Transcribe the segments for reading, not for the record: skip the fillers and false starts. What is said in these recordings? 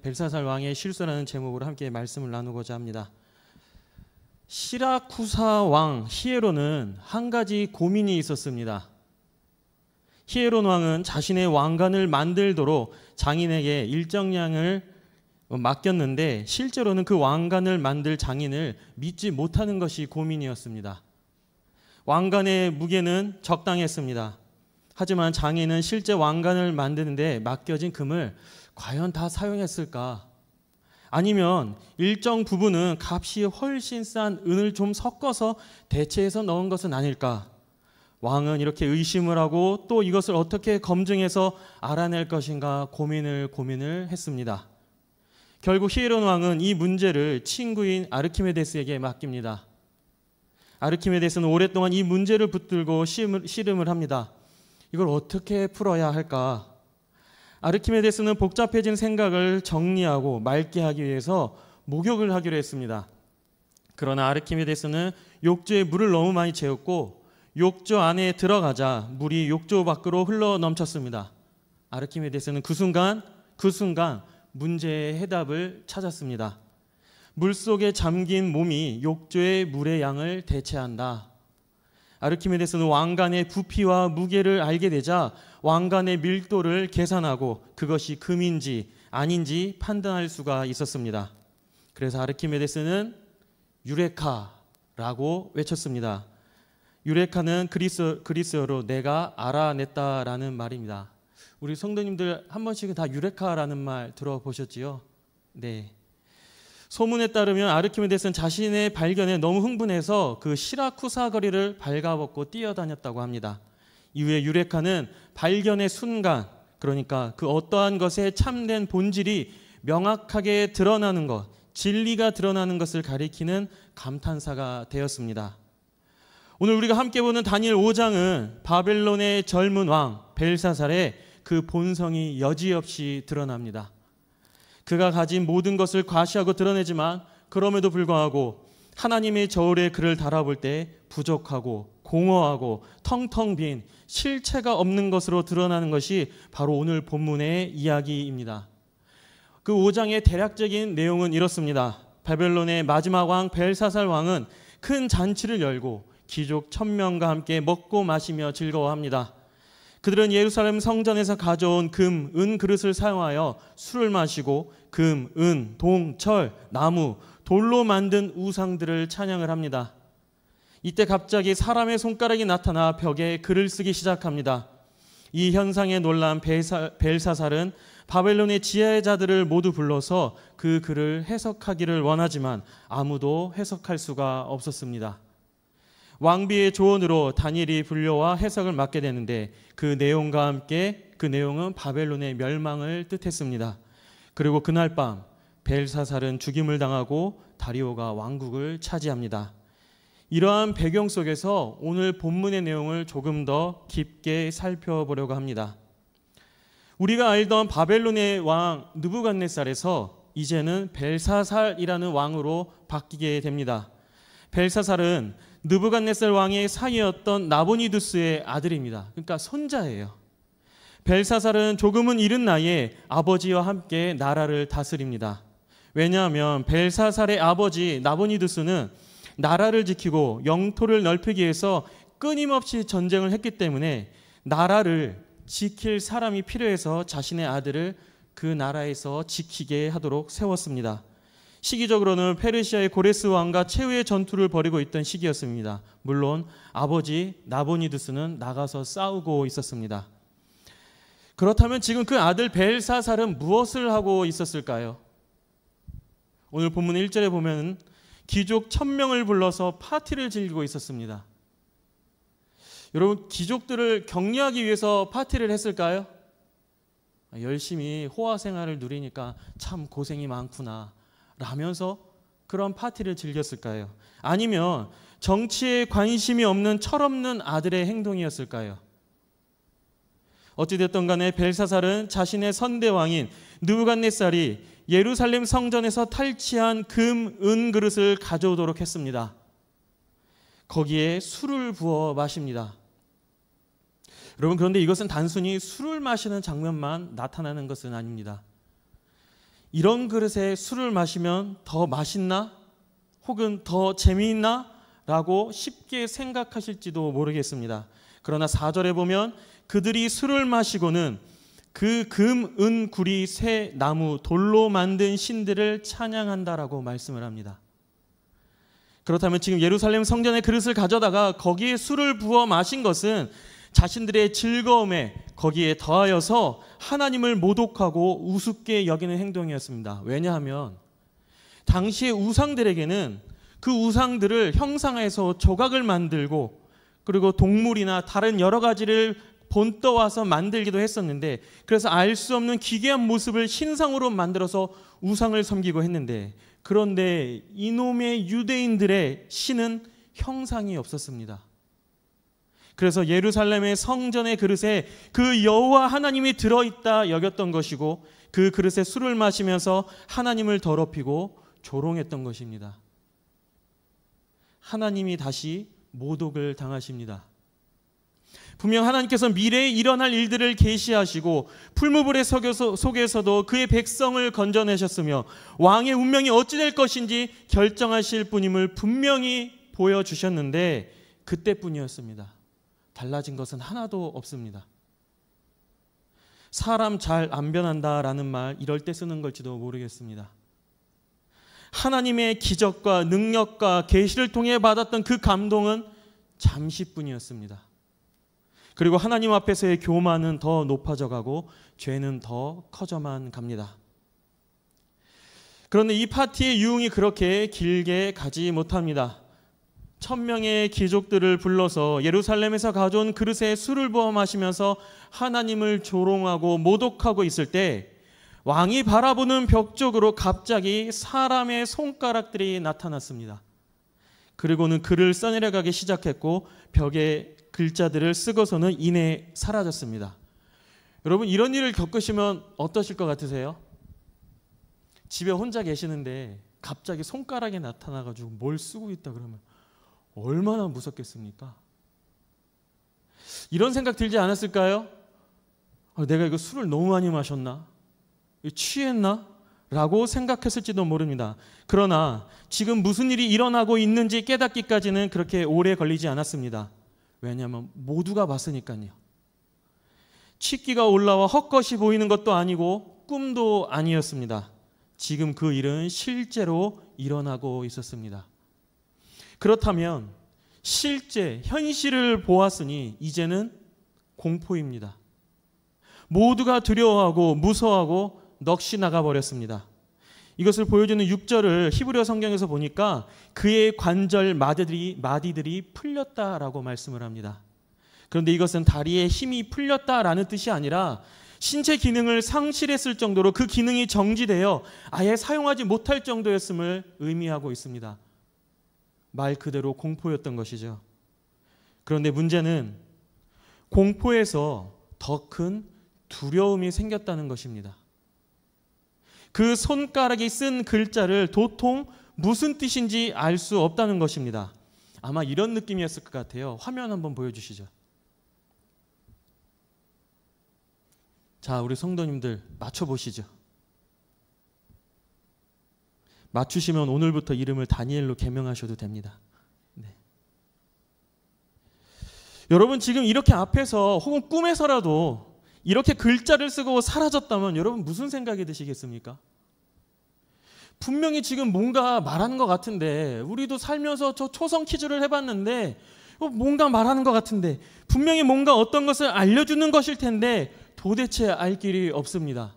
벨사살 왕의 실수라는 제목으로 함께 말씀을 나누고자 합니다. 시라쿠사 왕 히에론은 한 가지 고민이 있었습니다. 히에론 왕은 자신의 왕관을 만들도록 장인에게 일정량을 맡겼는데 실제로는 그 왕관을 만들 장인을 믿지 못하는 것이 고민이었습니다. 왕관의 무게는 적당했습니다. 하지만 장인은 실제 왕관을 만드는데 맡겨진 금을 과연 다 사용했을까? 아니면 일정 부분은 값이 훨씬 싼 은을 좀 섞어서 대체해서 넣은 것은 아닐까? 왕은 이렇게 의심을 하고 또 이것을 어떻게 검증해서 알아낼 것인가 고민을 했습니다. 결국 히에론 왕은 이 문제를 친구인 아르키메데스에게 맡깁니다. 아르키메데스는 오랫동안 이 문제를 붙들고 씨름을 합니다. 이걸 어떻게 풀어야 할까? 아르키메데스는 복잡해진 생각을 정리하고 맑게 하기 위해서 목욕을 하기로 했습니다. 그러나 아르키메데스는 욕조에 물을 너무 많이 채웠고 욕조 안에 들어가자 물이 욕조 밖으로 흘러 넘쳤습니다. 아르키메데스는 그 순간 문제의 해답을 찾았습니다. 물속에 잠긴 몸이 욕조의 물의 양을 대체한다. 아르키메데스는 왕관의 부피와 무게를 알게 되자 왕관의 밀도를 계산하고 그것이 금인지 아닌지 판단할 수가 있었습니다. 그래서 아르키메데스는 유레카라고 외쳤습니다. 유레카는 그리스어로 내가 알아냈다라는 말입니다. 우리 성도님들 한 번씩은 다 유레카라는 말 들어보셨지요? 네. 소문에 따르면 아르키메데스는 자신의 발견에 너무 흥분해서 그 시라쿠사 거리를 발가벗고 뛰어다녔다고 합니다. 이후에 유레카는 발견의 순간, 그러니까 그 어떠한 것의 참된 본질이 명확하게 드러나는 것, 진리가 드러나는 것을 가리키는 감탄사가 되었습니다. 오늘 우리가 함께 보는 다니엘 5장은 바벨론의 젊은 왕 벨사살의 그 본성이 여지없이 드러납니다. 그가 가진 모든 것을 과시하고 드러내지만 그럼에도 불구하고 하나님의 저울에 그를 달아볼 때 부족하고 공허하고 텅텅 빈 실체가 없는 것으로 드러나는 것이 바로 오늘 본문의 이야기입니다. 그 5장의 대략적인 내용은 이렇습니다. 바벨론의 마지막 왕 벨사살 왕은 큰 잔치를 열고 귀족 1000명과 함께 먹고 마시며 즐거워합니다. 그들은 예루살렘 성전에서 가져온 금, 은 그릇을 사용하여 술을 마시고 금, 은, 동, 철, 나무, 돌로 만든 우상들을 찬양을 합니다. 이때 갑자기 사람의 손가락이 나타나 벽에 글을 쓰기 시작합니다. 이 현상에 놀란 벨사살은 바벨론의 지혜자들을 모두 불러서 그 글을 해석하기를 원하지만 아무도 해석할 수가 없었습니다. 왕비의 조언으로 다니엘이 분류와 해석을 맡게 되는데 그 내용과 함께 그 내용은 바벨론의 멸망을 뜻했습니다. 그리고 그날 밤 벨사살은 죽임을 당하고 다리오가 왕국을 차지합니다. 이러한 배경 속에서 오늘 본문의 내용을 조금 더 깊게 살펴보려고 합니다. 우리가 알던 바벨론의 왕 느부갓네살에서 이제는 벨사살이라는 왕으로 바뀌게 됩니다. 벨사살은 느부갓네살 왕의 사위였던 나보니두스의 아들입니다. 그러니까 손자예요. 벨사살은 조금은 이른 나이에 아버지와 함께 나라를 다스립니다. 왜냐하면 벨사살의 아버지 나보니두스는 나라를 지키고 영토를 넓히기 위해서 끊임없이 전쟁을 했기 때문에 나라를 지킬 사람이 필요해서 자신의 아들을 그 나라에서 지키게 하도록 세웠습니다. 시기적으로는 페르시아의 고레스 왕과 최후의 전투를 벌이고 있던 시기였습니다. 물론 아버지 나보니두스는 나가서 싸우고 있었습니다. 그렇다면 지금 그 아들 벨사살은 무엇을 하고 있었을까요? 오늘 본문 1절에 보면 귀족 1000명을 불러서 파티를 즐기고 있었습니다. 여러분, 귀족들을 격려하기 위해서 파티를 했을까요? 열심히 호화 생활을 누리니까 참 고생이 많구나 라면서 그런 파티를 즐겼을까요? 아니면 정치에 관심이 없는 철없는 아들의 행동이었을까요? 어찌됐든 간에 벨사살은 자신의 선대왕인 느부갓네살이 예루살렘 성전에서 탈취한 금, 은 그릇을 가져오도록 했습니다. 거기에 술을 부어 마십니다. 여러분, 그런데 이것은 단순히 술을 마시는 장면만 나타나는 것은 아닙니다. 이런 그릇에 술을 마시면 더 맛있나? 혹은 더 재미있나? 라고 쉽게 생각하실지도 모르겠습니다. 그러나 4절에 보면 그들이 술을 마시고는 그 금, 은, 구리, 새, 나무, 돌로 만든 신들을 찬양한다라고 말씀을 합니다. 그렇다면 지금 예루살렘 성전의 그릇을 가져다가 거기에 술을 부어 마신 것은 자신들의 즐거움에 거기에 더하여서 하나님을 모독하고 우습게 여기는 행동이었습니다. 왜냐하면 당시의 우상들에게는 그 우상들을 형상화해서 조각을 만들고 그리고 동물이나 다른 여러 가지를 본떠와서 만들기도 했었는데, 그래서 알 수 없는 기괴한 모습을 신상으로 만들어서 우상을 섬기고 했는데, 그런데 이놈의 유대인들의 신은 형상이 없었습니다. 그래서 예루살렘의 성전의 그릇에 그 여호와 하나님이 들어있다 여겼던 것이고, 그 그릇에 술을 마시면서 하나님을 더럽히고 조롱했던 것입니다. 하나님이 다시 모독을 당하십니다. 분명 하나님께서 미래에 일어날 일들을 계시하시고 풀무불의 속에서도 그의 백성을 건져내셨으며 왕의 운명이 어찌 될 것인지 결정하실 분임을 분명히 보여주셨는데 그때뿐이었습니다. 달라진 것은 하나도 없습니다. 사람 잘 안 변한다라는 말 이럴 때 쓰는 걸지도 모르겠습니다. 하나님의 기적과 능력과 계시를 통해 받았던 그 감동은 잠시뿐이었습니다. 그리고 하나님 앞에서의 교만은 더 높아져 가고 죄는 더 커져만 갑니다. 그런데 이 파티의 유흥이 그렇게 길게 가지 못합니다. 1000명의 귀족들을 불러서 예루살렘에서 가져온 그릇에 술을 부어 마시면서 하나님을 조롱하고 모독하고 있을 때 왕이 바라보는 벽 쪽으로 갑자기 사람의 손가락들이 나타났습니다. 그리고는 글을 써내려가기 시작했고 벽에 글자들을 쓰고서는 이내 사라졌습니다. 여러분, 이런 일을 겪으시면 어떠실 것 같으세요? 집에 혼자 계시는데 갑자기 손가락이 나타나가지고 뭘 쓰고 있다 그러면 얼마나 무섭겠습니까? 이런 생각 들지 않았을까요? 내가 이거 술을 너무 많이 마셨나? 취했나? 라고 생각했을지도 모릅니다. 그러나 지금 무슨 일이 일어나고 있는지 깨닫기까지는 그렇게 오래 걸리지 않았습니다. 왜냐하면 모두가 봤으니까요. 취기가 올라와 헛것이 보이는 것도 아니고 꿈도 아니었습니다. 지금 그 일은 실제로 일어나고 있었습니다. 그렇다면 실제 현실을 보았으니 이제는 공포입니다. 모두가 두려워하고 무서워하고 넋이 나가버렸습니다. 이것을 보여주는 6절을 히브리어 성경에서 보니까 그의 관절 마디들이 풀렸다라고 말씀을 합니다. 그런데 이것은 다리의 힘이 풀렸다라는 뜻이 아니라 신체 기능을 상실했을 정도로 그 기능이 정지되어 아예 사용하지 못할 정도였음을 의미하고 있습니다. 말 그대로 공포였던 것이죠. 그런데 문제는 공포에서 더 큰 두려움이 생겼다는 것입니다. 그 손가락이 쓴 글자를 도통 무슨 뜻인지 알 수 없다는 것입니다. 아마 이런 느낌이었을 것 같아요. 화면 한번 보여주시죠. 자, 우리 성도님들 맞춰보시죠. 맞추시면 오늘부터 이름을 다니엘로 개명하셔도 됩니다. 네. 여러분, 지금 이렇게 앞에서 혹은 꿈에서라도 이렇게 글자를 쓰고 사라졌다면 여러분 무슨 생각이 드시겠습니까? 분명히 지금 뭔가 말하는 것 같은데, 우리도 살면서 저 초성 퀴즈를 해봤는데 뭔가 말하는 것 같은데 분명히 뭔가 어떤 것을 알려주는 것일 텐데 도대체 알 길이 없습니다.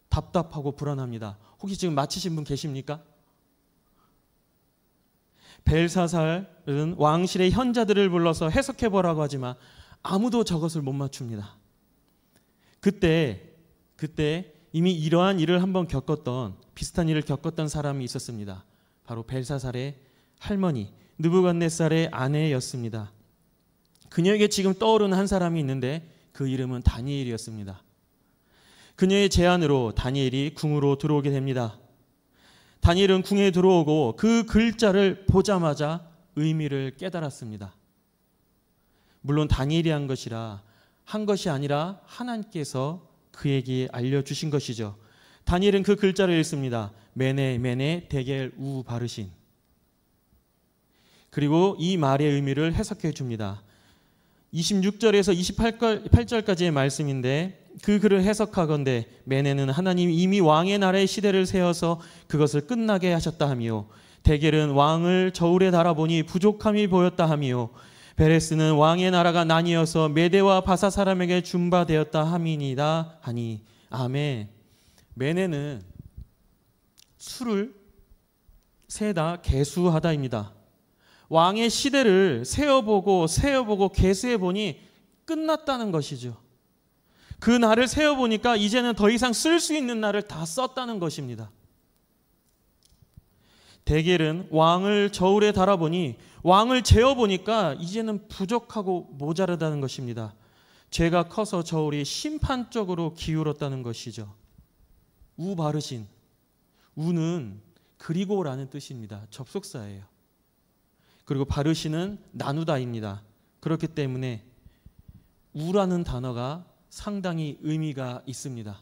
답답하고 불안합니다. 혹시 지금 맞히신 분 계십니까? 벨사살은 왕실의 현자들을 불러서 해석해보라고 하지만 아무도 저것을 못 맞춥니다. 그때 이미 이러한 일을 한번 비슷한 일을 겪었던 사람이 있었습니다. 바로 벨사살의 할머니 느부갓네살의 아내였습니다. 그녀에게 지금 떠오르는 한 사람이 있는데 그 이름은 다니엘이었습니다. 그녀의 제안으로 다니엘이 궁으로 들어오게 됩니다. 다니엘은 궁에 들어오고 그 글자를 보자마자 의미를 깨달았습니다. 물론 다니엘이 한 것이 아니라 하나님께서 그에게 알려주신 것이죠. 다니엘은 그 글자를 읽습니다. 메네 메네 데겔 우 바르신. 그리고 이 말의 의미를 해석해 줍니다. 26절에서 28절까지의 말씀인데 그 글을 해석하건대 메네는 하나님이 이미 왕의 나라의 시대를 세워서 그것을 끝나게 하셨다 하미요, 데겔은 왕을 저울에 달아보니 부족함이 보였다 하미요, 베레스는 왕의 나라가 나뉘어서 메대와 바사 사람에게 준바되었다 함이니이다 하니. 아멘. 메네는 수를 세다 계수하다입니다. 왕의 시대를 세어보고 계수해보니 끝났다는 것이죠. 그 날을 세어보니까 이제는 더 이상 쓸 수 있는 날을 다 썼다는 것입니다. 데겔은 왕을 저울에 달아보니, 왕을 재어보니까 이제는 부족하고 모자르다는 것입니다. 죄가 커서 저울이 심판적으로 기울었다는 것이죠. 우 바르신, 우는 그리고라는 뜻입니다. 접속사예요. 그리고 바르신은 나누다입니다. 그렇기 때문에 우라는 단어가 상당히 의미가 있습니다.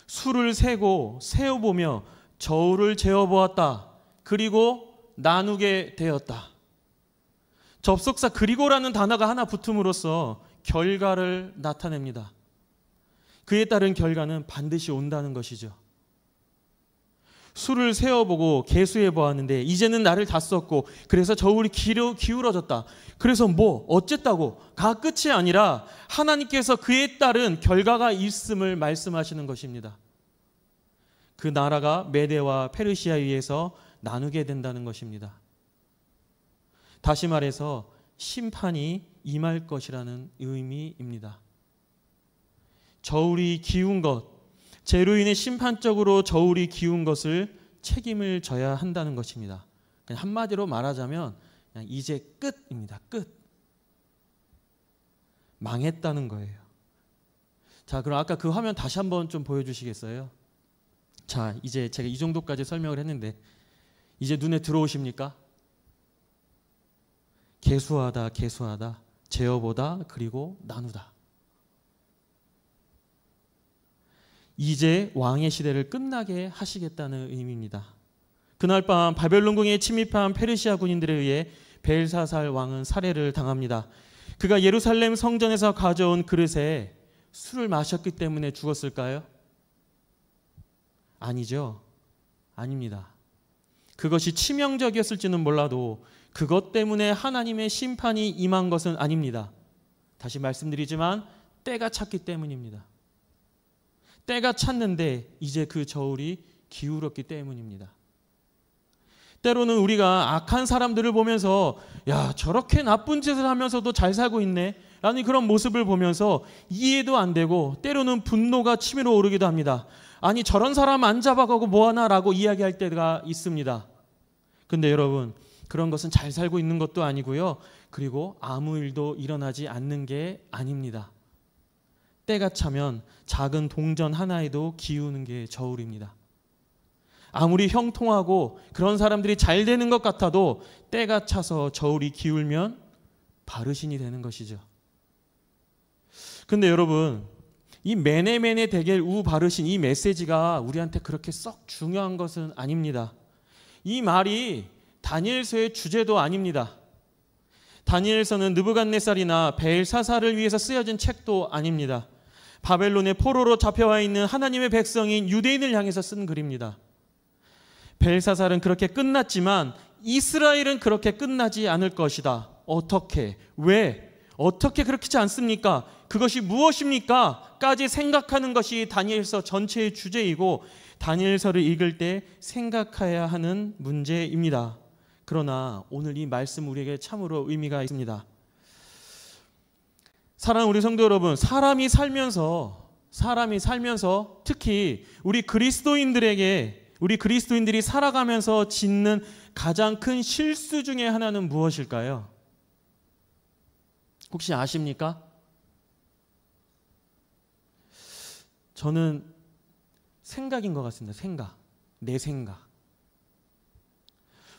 수를 세고 세어보며 저울을 재어보았다. 그리고 나누게 되었다. 접속사 그리고라는 단어가 하나 붙음으로써 결과를 나타냅니다. 그에 따른 결과는 반드시 온다는 것이죠. 수를 세어보고 계수해 보았는데 이제는 나를 다 썼고, 그래서 저울이 기울어졌다. 그래서 뭐 어쨌다고가 끝이 아니라 하나님께서 그에 따른 결과가 있음을 말씀하시는 것입니다. 그 나라가 메대와 페르시아에 의해서 나누게 된다는 것입니다. 다시 말해서 심판이 임할 것이라는 의미입니다. 저울이 기운 것, 죄로 인해 심판적으로 저울이 기운 것을 책임을 져야 한다는 것입니다. 그냥 한마디로 말하자면 그냥 이제 끝입니다. 끝. 망했다는 거예요. 자, 그럼 아까 그 화면 다시 한번 좀 보여주시겠어요? 자, 이제 제가 이 정도까지 설명을 했는데 이제 눈에 들어오십니까? 계수하다, 재어보다, 그리고 나누다. 이제 왕의 시대를 끝나게 하시겠다는 의미입니다. 그날 밤 바벨론궁에 침입한 페르시아 군인들에 의해 벨사살 왕은 살해를 당합니다. 그가 예루살렘 성전에서 가져온 그릇에 술을 마셨기 때문에 죽었을까요? 아니죠. 아닙니다. 그것이 치명적이었을지는 몰라도 그것 때문에 하나님의 심판이 임한 것은 아닙니다. 다시 말씀드리지만 때가 찼기 때문입니다. 때가 찼는데 이제 그 저울이 기울었기 때문입니다. 때로는 우리가 악한 사람들을 보면서 야, 저렇게 나쁜 짓을 하면서도 잘 살고 있네 라는 그런 모습을 보면서 이해도 안 되고 때로는 분노가 치밀어 오르기도 합니다. 아니, 저런 사람 안 잡아가고 뭐하나 라고 이야기할 때가 있습니다. 근데 여러분, 그런 것은 잘 살고 있는 것도 아니고요, 그리고 아무 일도 일어나지 않는 게 아닙니다. 때가 차면 작은 동전 하나에도 기우는 게 저울입니다. 아무리 형통하고 그런 사람들이 잘 되는 것 같아도 때가 차서 저울이 기울면 바르신이 되는 것이죠. 근데 여러분, 이 메네메네 데겔 우 바르신 이 메시지가 우리한테 그렇게 썩 중요한 것은 아닙니다. 이 말이 다니엘서의 주제도 아닙니다. 다니엘서는 느부갓네살이나 벨사살을 위해서 쓰여진 책도 아닙니다. 바벨론의 포로로 잡혀와 있는 하나님의 백성인 유대인을 향해서 쓴 글입니다. 벨사살은 그렇게 끝났지만 이스라엘은 그렇게 끝나지 않을 것이다. 어떻게? 왜? 어떻게 그렇지 않습니까? 그것이 무엇입니까? 까지 생각하는 것이 다니엘서 전체의 주제이고 다니엘서를 읽을 때 생각해야 하는 문제입니다. 그러나 오늘 이 말씀 우리에게 참으로 의미가 있습니다. 사랑하는 우리 성도 여러분, 사람이 살면서 특히 우리 그리스도인들이 살아가면서 짓는 가장 큰 실수 중에 하나는 무엇일까요? 혹시 아십니까? 저는 생각인 것 같습니다. 내 생각.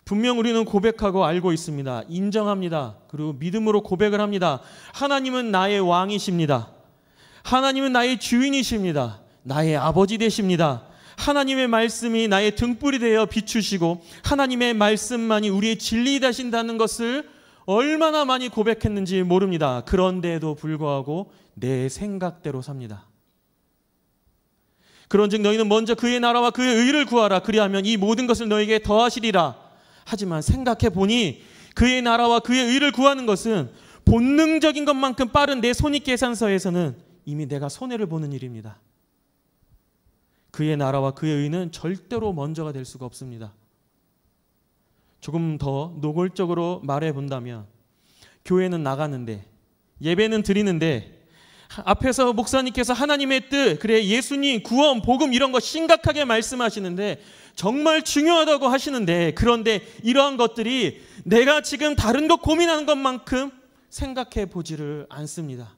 분명 우리는 고백하고 알고 있습니다. 인정합니다. 그리고 믿음으로 고백을 합니다. 하나님은 나의 왕이십니다. 하나님은 나의 주인이십니다. 나의 아버지 되십니다. 하나님의 말씀이 나의 등불이 되어 비추시고 하나님의 말씀만이 우리의 진리 되신다는 것을 얼마나 많이 고백했는지 모릅니다. 그런데도 불구하고 내 생각대로 삽니다. 그런즉 너희는 먼저 그의 나라와 그의 의를 구하라. 그리하면 이 모든 것을 너에게 더하시리라. 하지만 생각해 보니 그의 나라와 그의 의를 구하는 것은 본능적인 것만큼 빠른 내 손익계산서에서는 이미 내가 손해를 보는 일입니다. 그의 나라와 그의 의는 절대로 먼저가 될 수가 없습니다. 조금 더 노골적으로 말해 본다면 교회는 나가는데 예배는 드리는데 앞에서 목사님께서 하나님의 뜻, 그래 예수님, 구원, 복음 이런 거 심각하게 말씀하시는데 정말 중요하다고 하시는데 그런데 이러한 것들이 내가 지금 다른 거 고민하는 것만큼 생각해 보지를 않습니다.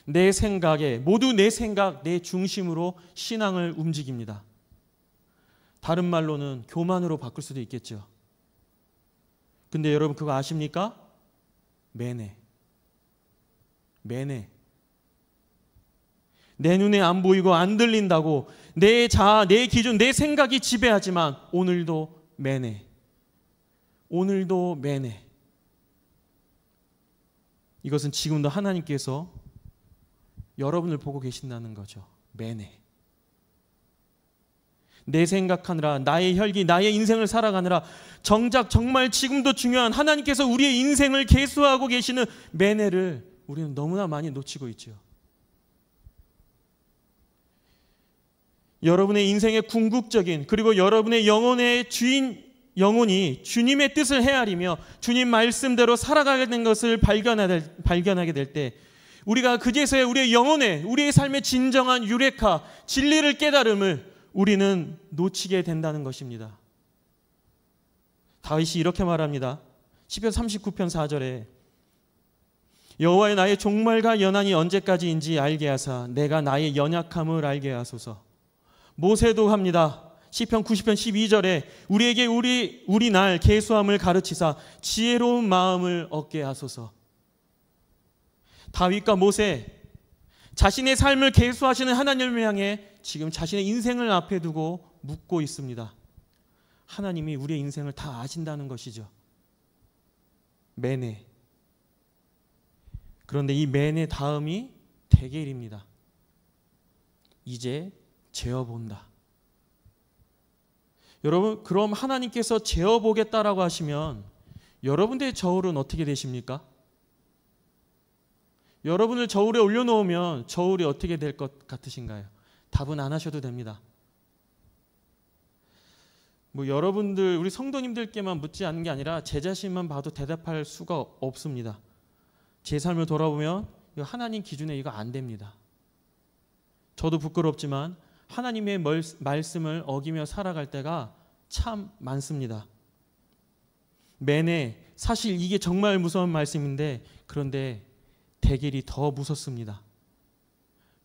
내 생각에 모두 내 생각, 내 중심으로 신앙을 움직입니다. 다른 말로는 교만으로 바꿀 수도 있겠죠. 근데 여러분 그거 아십니까? 매네. 내 눈에 안 보이고 안 들린다고 내 자아, 내 기준, 내 생각이 지배하지만 오늘도 매네. 이것은 지금도 하나님께서 여러분을 보고 계신다는 거죠. 매네. 내 생각하느라 나의 혈기, 나의 인생을 살아가느라 정작 정말 지금도 중요한 하나님께서 우리의 인생을 계수하고 계시는 매네를 우리는 너무나 많이 놓치고 있죠. 여러분의 인생의 궁극적인 그리고 여러분의 영혼의 주인 영혼이 주님의 뜻을 헤아리며 주님 말씀대로 살아가게 된 것을 발견하게 될 때 우리가 그제서야 우리의 영혼의 우리의 삶의 진정한 유레카 진리를 깨달음을 우리는 놓치게 된다는 것입니다. 다윗이 이렇게 말합니다. 시편 39편 4절에 여호와의 나의 종말과 연한이 언제까지인지 알게 하사 내가 나의 연약함을 알게 하소서. 모세도 합니다. 시편 90편 12절에 우리에게 우리 날 계수함을 가르치사 지혜로운 마음을 얻게 하소서. 다윗과 모세 자신의 삶을 계수하시는 하나님을 향해 지금 자신의 인생을 앞에 두고 묻고 있습니다. 하나님이 우리의 인생을 다 아신다는 것이죠. 매네. 그런데 이 매네 다음이 대겔입니다. 이제 재어본다. 여러분, 그럼 하나님께서 재어보겠다라고 하시면 여러분들의 저울은 어떻게 되십니까? 여러분을 저울에 올려놓으면 저울이 어떻게 될 것 같으신가요? 답은 안 하셔도 됩니다. 여러분들, 우리 성도님들께만 묻지 않는 게 아니라 제 자신만 봐도 대답할 수가 없습니다. 제 삶을 돌아보면 하나님 기준에 이거 안 됩니다. 저도 부끄럽지만 하나님의 말씀을 어기며 살아갈 때가 참 많습니다. 매네, 사실 이게 정말 무서운 말씀인데 그런데 대겔이 더 무섭습니다.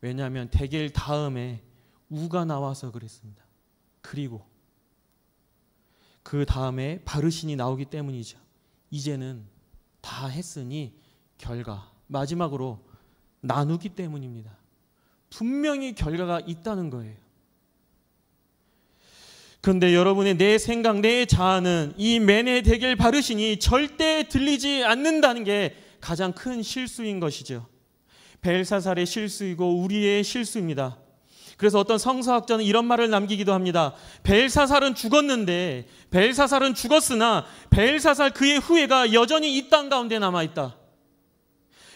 왜냐하면 대겔 다음에 우가 나와서 그랬습니다. 그리고 그 다음에 바르신이 나오기 때문이죠. 이제는 다 했으니 결과, 마지막으로 나누기 때문입니다. 분명히 결과가 있다는 거예요. 그런데 여러분의 내 생각, 내 자아는 이 매네 대겔 바르신이 절대 들리지 않는다는 게 가장 큰 실수인 것이죠. 벨사살의 실수이고 우리의 실수입니다. 그래서 어떤 성서학자는 이런 말을 남기기도 합니다. 벨사살은 죽었으나 벨사살 그의 후예가 여전히 이 땅 가운데 남아있다.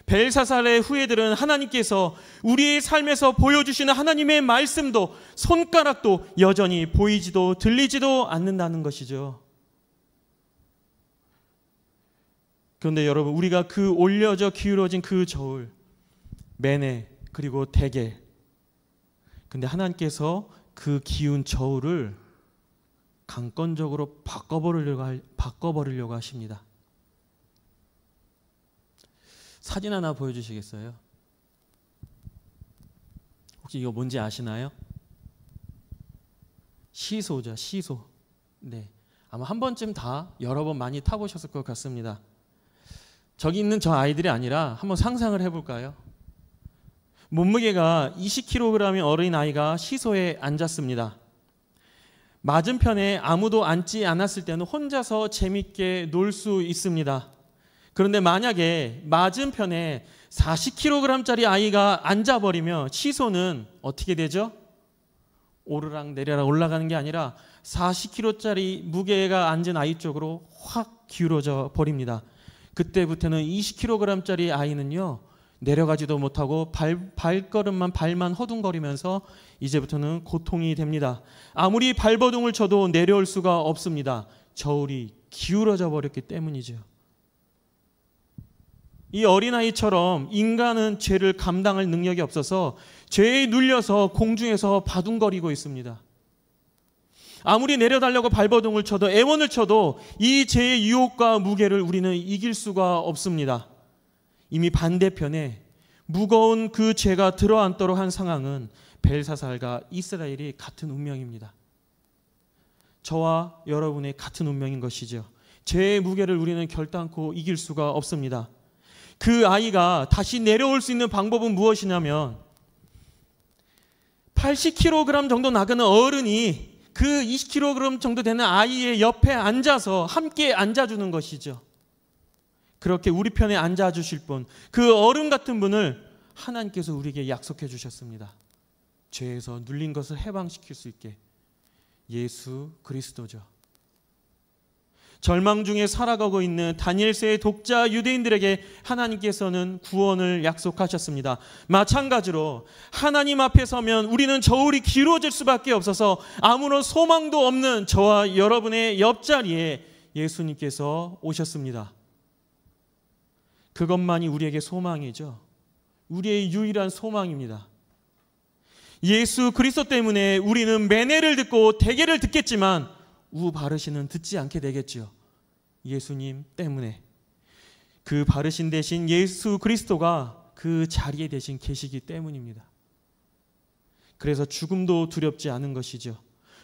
벨사살의 후예들은 하나님께서 우리의 삶에서 보여주시는 하나님의 말씀도 손가락도 여전히 보이지도 들리지도 않는다는 것이죠. 그런데 여러분, 우리가 그 올려져 기울어진 그 저울, 매네 그리고 대겔, 근데 하나님께서 그 기운 저울을 강권적으로 바꿔버리려고 하십니다. 사진 하나 보여주시겠어요? 혹시 이거 뭔지 아시나요? 시소죠, 시소. 네, 아마 한 번쯤 다 여러 번 많이 타보셨을 것 같습니다. 저기 있는 저 아이들이 아니라 한번 상상을 해볼까요? 몸무게가 20kg의 어린아이가 시소에 앉았습니다. 맞은편에 아무도 앉지 않았을 때는 혼자서 재밌게 놀 수 있습니다. 그런데 만약에 맞은편에 40kg짜리 아이가 앉아버리면 시소는 어떻게 되죠? 오르락 내리락 올라가는 게 아니라 40kg짜리 무게가 앉은 아이 쪽으로 확 기울어져 버립니다. 그때부터는 20kg짜리 아이는요, 내려가지도 못하고 발만 허둥거리면서 이제부터는 고통이 됩니다. 아무리 발버둥을 쳐도 내려올 수가 없습니다. 저울이 기울어져 버렸기 때문이죠. 이 어린아이처럼 인간은 죄를 감당할 능력이 없어서 죄에 눌려서 공중에서 바둥거리고 있습니다. 아무리 내려달라고 발버둥을 쳐도 애원을 쳐도 이 죄의 유혹과 무게를 우리는 이길 수가 없습니다. 이미 반대편에 무거운 그 죄가 들어앉도록 한 상황은 벨사살과 이스라엘이 같은 운명입니다. 저와 여러분의 같은 운명인 것이죠. 죄의 무게를 우리는 결단코 이길 수가 없습니다. 그 아이가 다시 내려올 수 있는 방법은 무엇이냐면 80kg 정도 나가는 어른이 그 20kg 정도 되는 아이의 옆에 앉아서 함께 앉아주는 것이죠. 그렇게 우리 편에 앉아주실 분, 그 어른 같은 분을 하나님께서 우리에게 약속해 주셨습니다. 죄에서 눌린 것을 해방시킬 수 있게 예수 그리스도죠. 절망 중에 살아가고 있는 다니엘서의 독자 유대인들에게 하나님께서는 구원을 약속하셨습니다. 마찬가지로 하나님 앞에 서면 우리는 저울이 길어질 수밖에 없어서 아무런 소망도 없는 저와 여러분의 옆자리에 예수님께서 오셨습니다. 그것만이 우리에게 소망이죠. 우리의 유일한 소망입니다. 예수 그리스도 때문에 우리는 매내를 듣고 대개를 듣겠지만 우 바르시는 듣지 않게 되겠지요. 예수님 때문에. 그 바르신 대신 예수 그리스도가 그 자리에 대신 계시기 때문입니다. 그래서 죽음도 두렵지 않은 것이죠.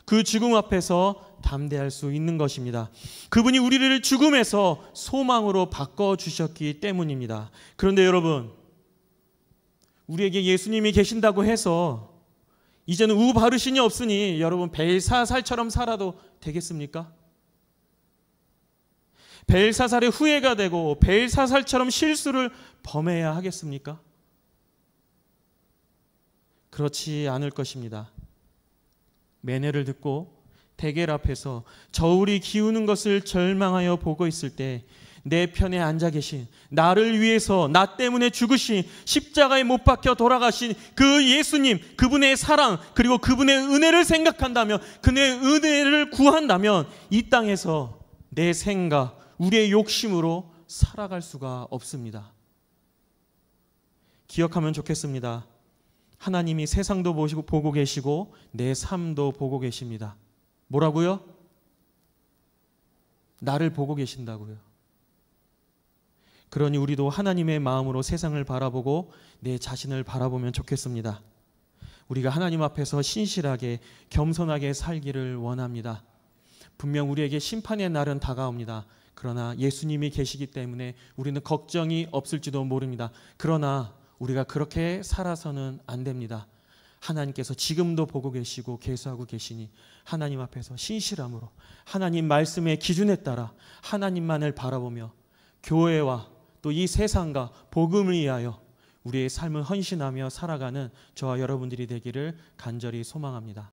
그 죽음 앞에서 담대할 수 있는 것입니다. 그분이 우리를 죽음에서 소망으로 바꿔주셨기 때문입니다. 그런데 여러분, 우리에게 예수님이 계신다고 해서 이제는 우 바르신이 없으니 여러분 벨사살처럼 살아도 되겠습니까? 벨사살의 후예가 되고 벨사살처럼 실수를 범해야 하겠습니까? 그렇지 않을 것입니다. 매내를 듣고 대겔 앞에서 저울이 기우는 것을 절망하여 보고 있을 때 내 편에 앉아 계신, 나를 위해서 나 때문에 죽으신, 십자가에 못 박혀 돌아가신 그 예수님, 그분의 사랑 그리고 그분의 은혜를 생각한다면, 그의 은혜를 구한다면 이 땅에서 내 생각, 우리의 욕심으로 살아갈 수가 없습니다. 기억하면 좋겠습니다. 하나님이 세상도 보고 계시고 내 삶도 보고 계십니다. 뭐라고요? 나를 보고 계신다고요. 그러니 우리도 하나님의 마음으로 세상을 바라보고 내 자신을 바라보면 좋겠습니다. 우리가 하나님 앞에서 신실하게 겸손하게 살기를 원합니다. 분명 우리에게 심판의 날은 다가옵니다. 그러나 예수님이 계시기 때문에 우리는 걱정이 없을지도 모릅니다. 그러나 우리가 그렇게 살아서는 안 됩니다. 하나님께서 지금도 보고 계시고 계수하고 계시니 하나님 앞에서 신실함으로 하나님 말씀의 기준에 따라 하나님만을 바라보며 교회와 또 이 세상과 복음을 위하여 우리의 삶을 헌신하며 살아가는 저와 여러분들이 되기를 간절히 소망합니다.